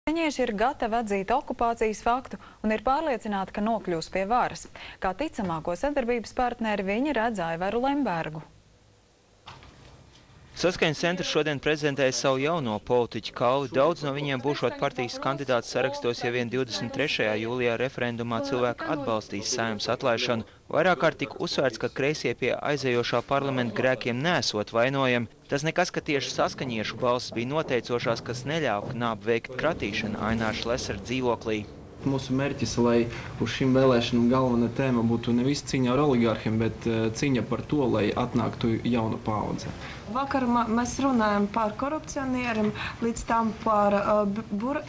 Saskaņieši ir gatavi atzīt okupācijas faktu un ir pārliecināti, ka nokļūs pie varas. Kā ticamāko sadarbības partneri viņi redz Aivaru Lembergu. Saskaņas centrs šodien prezentēja savu jauno politiķu kauju. Daudz no viņiem būšot partijas kandidāts sarakstos, ja vien 23. jūlijā referendumā cilvēki atbalstīs Saeimas atlaišanu. Vairāk kārt tika uzsvērts, ka kreisie pie aizējošā parlamenta grēkiem nesot vainojami. Tas nekas, ka tieši saskaņiešu balsis bija noteicošās, kas neļāva Knābu veikt kratīšanu Aināra Šlesera dzīvoklī. Mūsu mērķis, lai uz šīm vēlēšanām galvenā tēma būtu nevis cīņa ar oligārhiem, bet cīņa par to, lai atnāktu jauna paudze. Vakar mēs runājam par korupcionieriem, līdz tam par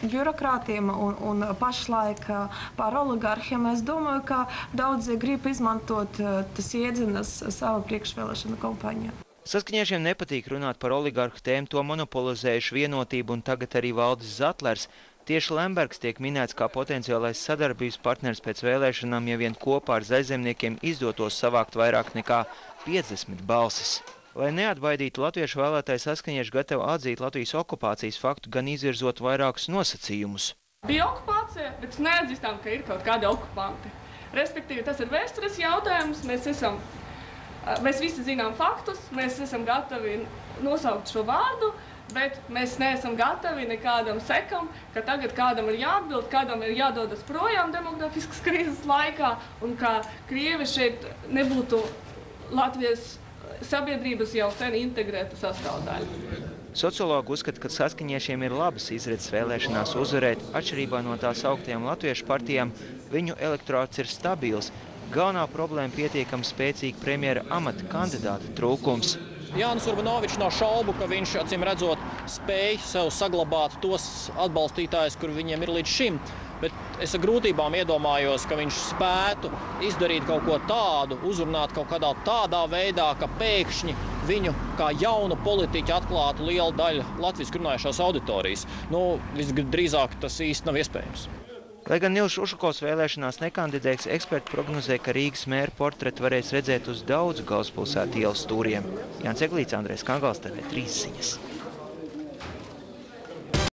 birokrātiem un pašlaik par oligārhiem. Es domāju, ka daudzi grib izmantot tas iedzinas savu priekšvēlēšanu kampaņā. Saskaņiešiem nepatīk runāt par oligārhu tēmu, to monopolizējuši Vienotība un tagad arī Valdis Zatlers. Tieši Lembergs tiek minēts kā potenciālais sadarbības partners pēc vēlēšanām, ja vien kopā ar zaļzemniekiem izdotos savākt vairāk nekā 50 balsis. Lai neatbaidītu latviešu vēlētāju, saskaņieši gatavi atzīt Latvijas okupācijas faktu, gan izvirzot vairākus nosacījumus. Bija okupācija, bet neatzīstam, ka ir kaut kādi okupanti. Respektīvi, tas ir vēstures jautājums, mēs visi zinām faktus, mēs esam gatavi nosaukt šo vārdu, bet mēs neesam gatavi nekādam sekam, ka tagad kādam ir jāatbild, kādam ir jādodas projām demografiskas krīzes laikā, un ka Krievi šeit nebūtu Latvijas sabiedrības jau sen integrēta sastāvdaļa. Sociologi uzskata, ka saskaņiešiem ir labas izredzes vēlēšanās uzvarēt. Atšķirībā no tās augtajām latviešu partijām, viņu elektorāts ir stabils. Galvenā problēma pietiekami spēcīga premjera amata kandidāta trūkums. Jānis Urbanovičs nav šaubu, ka viņš, acīm redzot, spēj sev saglabāt tos atbalstītājus, kur viņiem ir līdz šim. Bet es ar grūtībām iedomājos, ka viņš spētu izdarīt kaut ko tādu, uzrunāt kaut kādā tādā veidā, ka pēkšņi viņu kā jaunu politiķu atklātu liela daļa latviski runājušās auditorijas. Visdrīzāk tas īsti nav iespējams. Lai gan Nils Ušakovs vēlēšanās nekandidēs, eksperti prognozē, ka Rīgas mēra portretu varēs redzēt uz daudzu galvaspilsētu ielas stūriem. Jānis Eglīts, Andrejs Kangals, TV3 ziņas.